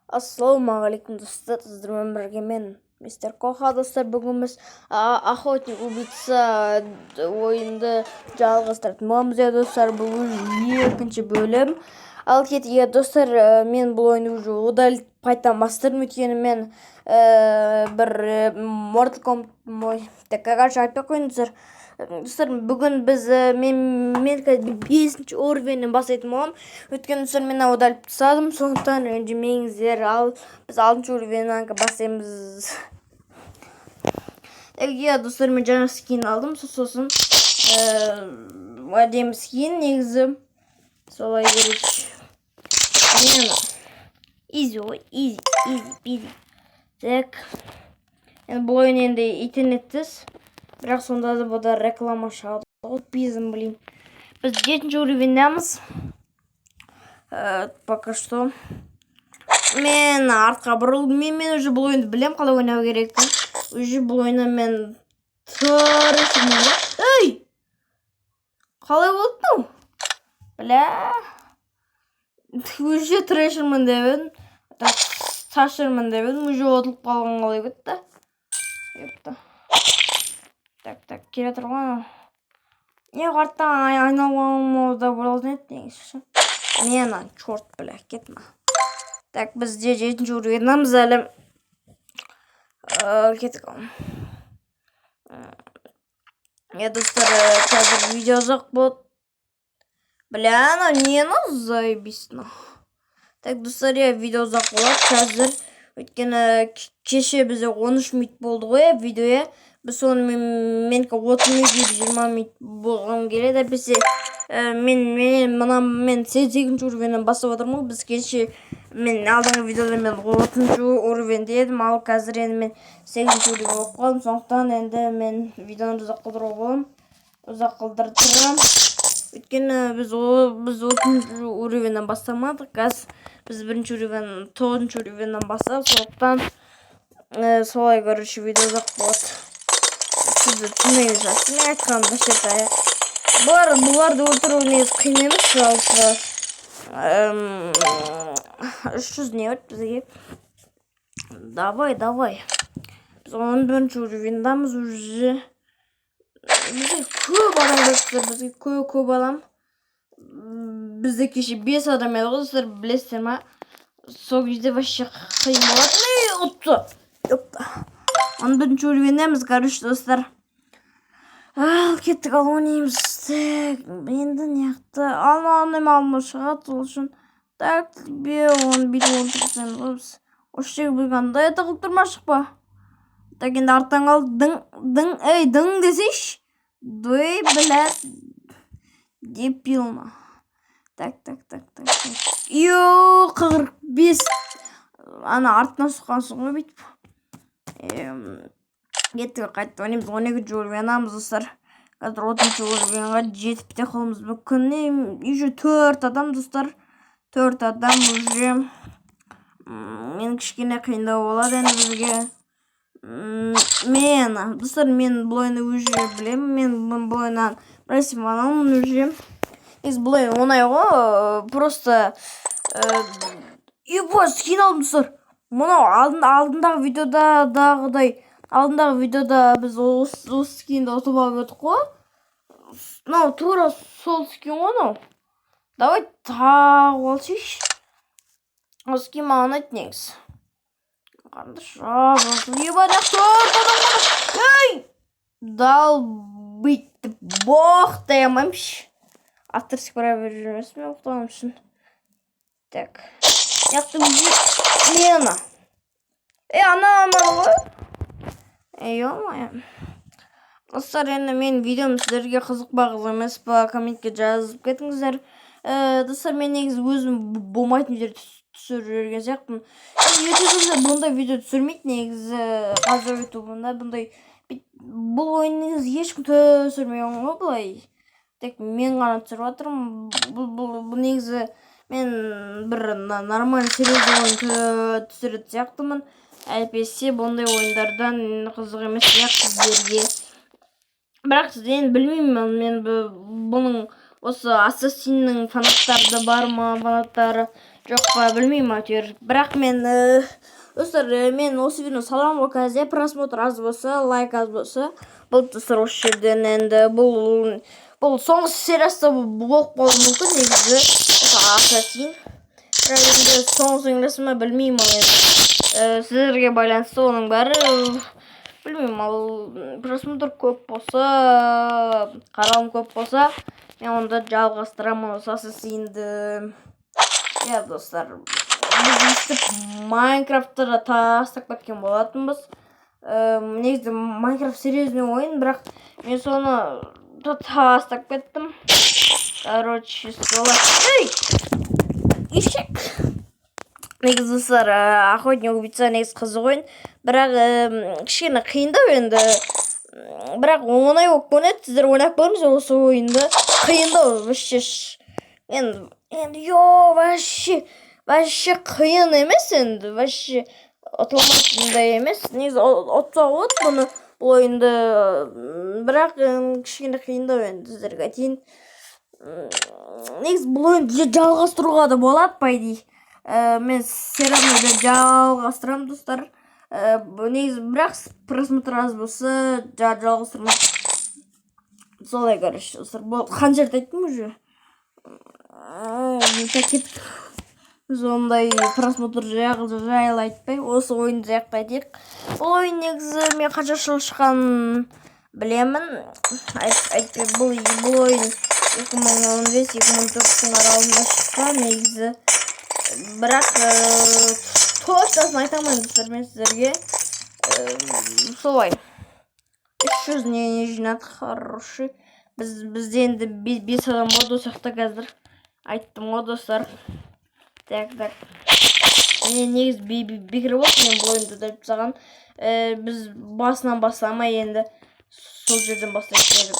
Ассалаумағалейкум достар, сіздермен бірге мен мистер Коха. Достар, бүгін біз охотник убийца ойынды жалғастыратын боламыз. Достар, бұл екінші бөлім. Ал кетіге достар, мен бұл ойынды уже удалить қайтадан бастырдым, өйткені мен бір Mortal Kombat қанша айтпай қойыңыздар. Достар, бүгін біз мен 5-ші уровеннен бастайтын боламын. Өйткені достар, мен удалить тастадым, сондықтан ренжімеңіздер. Ал біз 6-ші уровеннен бастаймыз. Достар, мен жаңа скин алдым, сосын әдемі скин негізі. Солай керек. Easy. Так. Енді бұл ойын енді интернеттіз. Бірақ сонда да бұда реклама шығады. Отпизм, блин. Біз 7-ші уровеннеміз. Пока что. Мен артқа бұрылдым. Мен уже бұл ойынды білем, қалай ойнау керек. Уже бұл ойына мен тырышымын. Эй! Қалай болды? Бля. Уже трэшермін дебедім. Ташырмын дебедім. Уже отылып қалған қалай бітті. Епті. Так, келе тұрған. Не қарттан айналуымызда бұралдың еттен. Мен, чорт, бля, кетма. Так, бізде 7-ші уровеніміз әлі. Кеттік қалым. Достар, қазір видео ұзақ болды. Бля, нені заебісно. Так, достар, видео ұзақ болады қазір. Өйткені кеше бізде 13 минут болды ғой видеоя. Біз соны мен 30 минут 20 минут болған келеді. Бізсе мен 8-ші уровеннен бастап отырмын. Біз кеше мен алдыңғы видеода мен 30-ші уровенде едім. Ал қазір енді мен 8-ші уровен болып қалдым. Сондықтан енді мен видеоны ұзақ қылдыруға боламын. Ұзақ қылдырып тұрам. Өйткені біз 30-ші уровеннен бастамадық. Қазір біз 1-ші уровен 9-ші уровеннен бастап. Сондықтан солай көріші видео ұзақ болады. Сізді түнеңіз жасты. Мен айтқаным бәшетайы. Бұларды өлтіру негіз қиын емес жалпы. 300 не өт бізге. Давай. Біз 11-ші уровендамыз уже. Бізге көп адам көрсіздер. Бізге көп адам. Бізде кеше 5 адам еді ғой, білесіздер ма? Сол кезде вообще қиын болады. Өпті. 11-ші уровендеміз, короче, достар. Ал, кеттік ал ойнаймыз. Енді неяқты алмай шығады ол үшін. Так, тебе оны бүйтіп отырсаңыз. Осы жерге бұйғанда етіғыл тұрмашық па? Так, енді арттан қалды. Дың десейш. Дой, біләт. Депилма. Так. Йоу, 45. Ана артынан сұққан соңғы бүйтіп. Кеттік қайтты ойнаймыз. 12-ші уровенамыз достар. Қазір 30-ші уровенға жетіп те қалымыз мүмкін. Уже 4 адам достар. 4 адам уже. Мен кішкене қиындау болады енді бізге. Достар, мен бұл ойны уже білем. Мен бұл ойнан профессионалмын уже. Бұл ойын оңай ғой. Просто скин алдым достар. Мұнау алдындағы видеода біз осы скинді ұтып алып өттік қой. Мынау тура сол скин ғой мынау. Давай тағы алшыш. Осы скин маған айт негіз. Қандыш. Дал бүйтіп боқтай алмаймыш. Авторск правер жүрмес мен ұқтағым үшін. Так. Яқты мені. Ана ғой. Ой. Достар, енді мен видеом сіздерге қызық емес па, комментке жазып кетіңіздер. Достар, мен негізі өзім болмайтын жерде түсіріп жүрген сияқтымын. Ютубымда бұндай видео түсірмейді негізі. Қазір ютубымда бұл ойын негізі ешкім түсірмеген ғой бұлай. Тек мен ғана түсіріп жатырмын. Бұл негізі мен бір нормальный сериозный ойын түсіретін сияқтымын. Әлпесе бұндай ойындардан қызық емес сияқты сіздерге. Бірақ сізден білмеймін, мен бұның осы ассасиннің фанаттары да бар ма, фанаттары жоқ па білмеймін әйтеуір. Бірақ мен достар, мен осы видеоны саламын кезде просмотр аз болса, лайк аз болса, бұл достар осы жерден енді бұл соңғы сериясы болып қалуы мүмкін негізі. Ассасин. Бірақ енді соңғы сериясы ма білмеймін енді. Сіздерге байланысты оның бәрі білмеймін, ал просмотр көп болса, қаралым көп болса, мен онда жалғастырамын осы Ассасинді. Иә достар, біз естіп Майнкрафтты да тастап кеткен болатынбыз. Негізі Майнкрафт серьезный ойын, бірақ мен соны тастап кеттім. Короче, солай. Ей! Ешек! Негізі достар, охотник убийца негізі қызық ойын, бірақ кішкене қиындау енді. Бірақ оңай болып көрінеді, сіздер ойнап көріңіз осы ойынды. Қиындау, вообще. Енді вообще қиын емес енді, вообще ұтылмайтындай емес. Негізі ұтса болады бұны, бұл ойынды, бірақ кішкене қиындау енді сіздерге айтайын. Негізі бұл ойынды жалғастыруға да болады, по идее. Мен серияны жалғастырамын достар. Негізі бірақ просмотр аз болса жалғастырамын. Солай, короче, достар. Бұл қанша рет айттым уже. Сондай просмотр жайлы айтпай, осы ойынды аяқтайық. Бұл ойын негізі мен қанша жыл шыққанын білемін. Бұл ойын 2015-2014 аралығында шыққан негізі. Бірақ точносын айта алмаймын достар мен сіздерге. Солай. 300 не жинадық, хороший. Бізде енді 5 адам болды осы жақта қазір. Айттым ғой достар. Так. Негізі бекер болды мен бұл ойынды да жасаған. Біз басынан бастамай енді сол жерден бастайтын едік.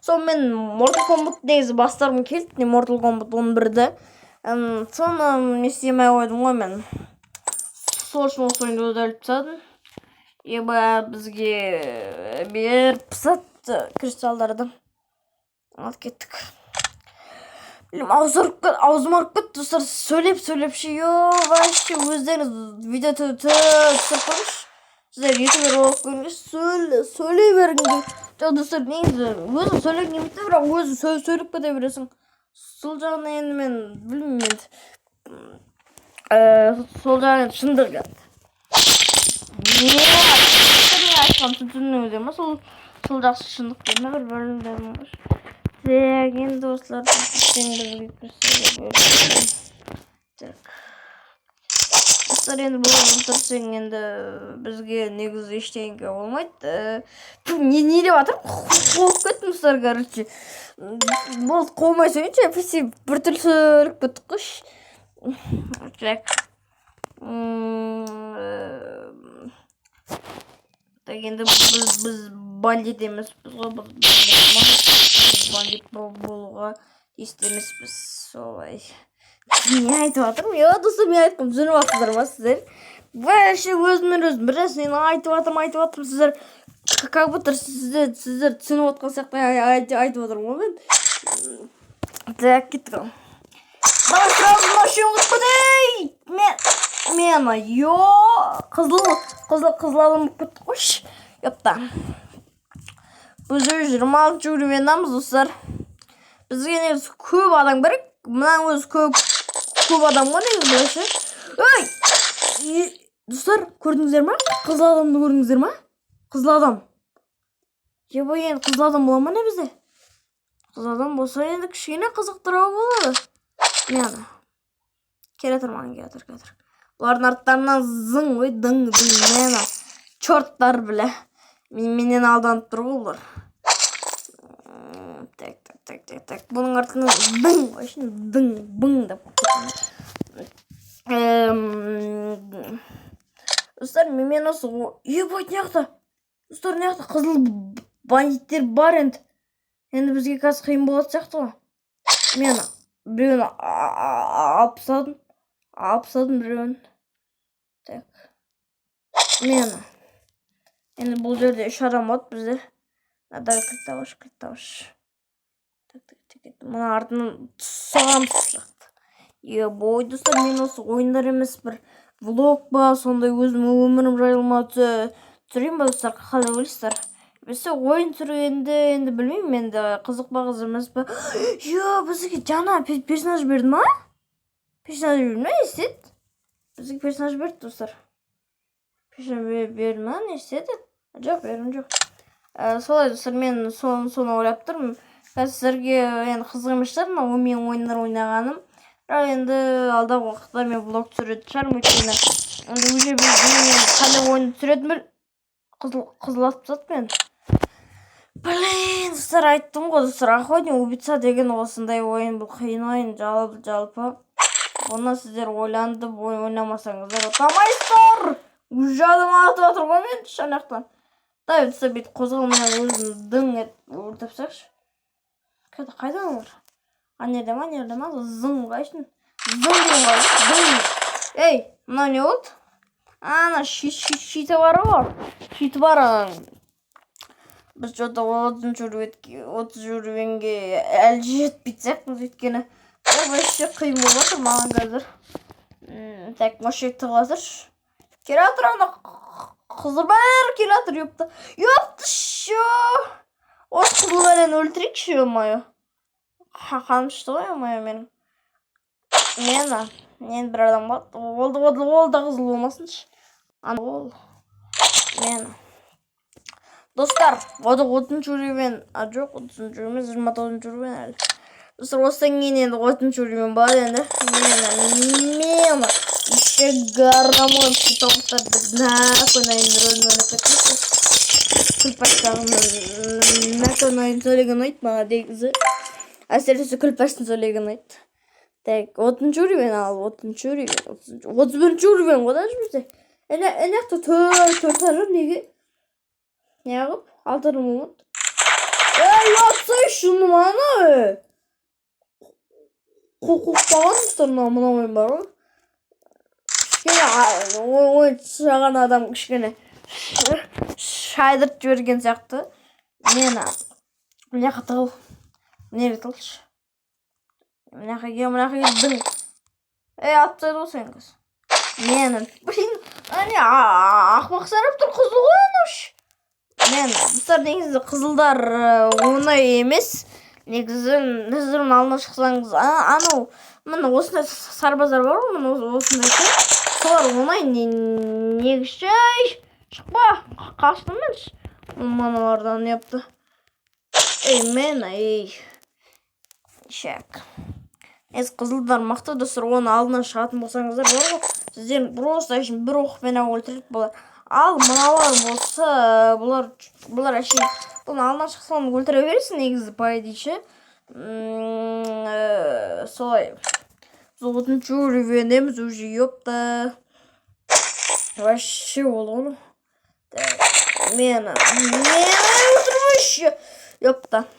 Мен Mortal Kombat негізі бастарым келді, Mortal Kombat 11-ді. Соны не істемей қойдым ғой мен. Сол үшін осы ойынды өтеліп тастадым. Еба бізге беріп пысады кристалдарды. Алып кеттік. Аузым ауырып кетті достар, сөйлеп ше, вообще өздеріңіз видео түсіріп көріңіз. Сіздер ютубер болып көріңіз, сөйлей беріңдер. Жоқ достар, негізі өзің сөйлеген келмейді, бірақ өзің сөйлеп кете бересің. Сол жағынан енді мен білмеймін енді. Сол жағынан шындық жатты. Айтқан түтіннің өте ма, сол жақсы шындық берме бір бөлімдерім бар. Так, енді достар, достар енді бұл отырсың енді бізге негізі ештеңе болмайды. Не деп атыр? Қуып кеттім достар, короче. Болды, қоймай сөйінше, әпесе бір түрлі сөйліп кеттік қош. Так. Так, енді біз бандит емеспіз ғой, бандит болуға естемеспіз, солай. Не айтып жатырмын? Достар, мен айтқым жүріп жатсыздар ма сіздер? Вообще өзім бірнәрсені айтып жатырмын, сіздер как будто сіздер түсініп отқан сияқты айтып жатырмын ғой мен. Так, кеттік. Давай сразу машину құтпадей! Қызыл алым күтті қош. Епта. Біз 26 жүгірмендамыз достар. Бізге негізі көп адам керек. Мұнан өзі көп адам ғой негізі бұлайшы. Ой! Достар, көрдіңіздер ма? Қызыл адамды көрдіңіздер ма? Қызыл адам. Еба енді қызыл адам бола ма не бізде? Қызыл адам болса енді кішкене қызықтырау болады. Мені. Келетір маған, келетір. Бұлардың арттарынан зың ғой, дың, мені. Чорттар біле. Менен алданып тұр ғой бұлар. Так. Бұның артынан дың ғой, дың, бұң деп. Достар, мен осы ебать неяқта. Достар, неяқта қызыл бандиттер бар енді. Енді бізге қазір қиын болады сияқты ғой. Мен біреуін алып тастадым біреуін. Так. Мен. Енді бұл жерде 3 адам болады бізде. Давай кілттауыш. Так. Мұна артынан соған түсіп шақты. Бой достар, мен осы ойындар емес бір влог ба, сондай өзім өмірім жайылма түсірейін ба достар, қалай ойлайсыздар? Бесе ойын түрі енді білмеймін, енді қызық па қызық емес па. Бізге жаңа персонаж берді ма? Персонаж берді ма, естеді? Бізге персонаж берді достар. Персонаж берді ма, не істеді? Жоқ, берген жоқ. Солай достар, мен соны ойлап тұрмын. Қазір сіздерге енді қызық емес шығар, мен ойындар ойнағаным. Бірақ енді алдағы уақытта мен влог түсіретін шығармын, өйткені енді уже мен қандай ойын түсіретінмін қызыл атып тастады мен. Блин, достар, айттым ғой достар, охотник убийца деген осындай ойын, бұл қиын ойын жалпы. Оны сіздер ойланып ойнамасаңыздар ұтамайсыздар. Уже адам атып жатыр ғой мен шанақтан. Да, достар, бүйтіп қозғалмай өзім дың етіп тапсақшы. Қайдан олар? Анерде ма? Зың қайшын? Зың деген ғой. Ей, мына не болды? Ана шиті бары бар. Шиті бар. Біз жота 30 уровенге әлі жетпейді сияқтымыз, өйткені ол вообще қиын болып жатыр маған қазір. Так, мошек тығылатыршы. Келе жатыр, ана қызыр бәрі келе жатыр, ёпты шо. Осы қызылдарен өлтірейікші, ё-мое. Қаным шықты ғой, ё-мое менің. Мен бір адам болды. Ол да қызыл болмасыншы. Ана ол. Достар, 30 уровен, жоқ 30 уровен, 29 уровен әлі. Достар, осыдан кейін енді 30 уровен бар енді. Мен еще гармон питомстарды наконайын сөйлеген ұнайды маған дегізі. Әсіресе күлпаштың сөйлеген ұнайды. Так, 30 уровен ал, 30 уровен, 31 уровен қодашы бізде. Әнеқті төртары неге? Неғып? Алтырым ұмыт. Ятсай шыны мана. Құқықтаған ұстарына мұна ойын бар ғой. Кішкене ойын шаған адам кішкене шайдырт жіберген сияқты. Мына қатығыл. Неге тылшы? Мына дың. Атсайды ғой сен қыз. Блин, ақмақ сарап тұр қызыл ғой анауш. Достар, негізі қызылдар оңай емес. Негізі сіздердің алдына шықсаңыз, анау міне осындай сарбаздар бар ғой, міне осындай солар оңай. Негізі шықпа, қаштым мен маналардан епті. Шәк. Қызылдар мақты достар, оны алдынан шығатын болсаңыздар бар ғой, сіздердің просто бір оқпен өлтіріп болар. Ал мыналар болса, бұлар әшейін, бұны алдынан шықсаң өлтіре бересің негізі пайдайшы. Солай. 30 уровенеміз уже ёпта. Вообще ол оны. Мен өлтірмеші. Ёпта.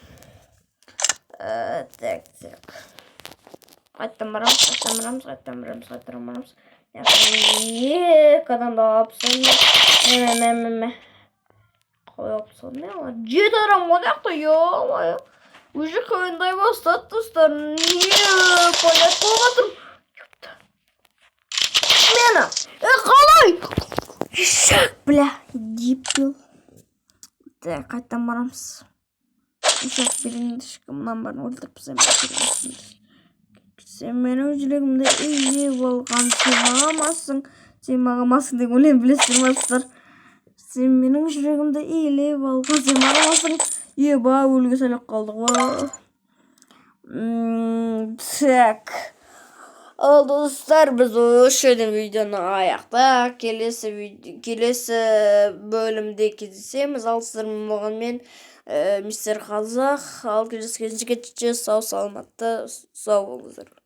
Так. Қайттан барамыз. Қадан да апсын. Қой апсын. 7 адам қонақта, ё-мое. Уже қойындай бастады, достар. Понят болматырым. Қалай? Шак, бля, диппил. Так, қайттан барамыз. Шак беріңді шықымнан барын өлтіріп сен сен менің жүрегімді ие болған сен мағамасың деп өлем білесіздер мастар. Сен менің жүрегімді ие болған сен мағамасың. Еба, өлге сәлек қалдық ба. Так. Ал достар, біз осы видеоны аяқта. Келесі бөлімде кездесеміз. Ал сіздермен болған мен мистер Қазақ. Ал кездескенше сау саламатта, сау болыңыздар.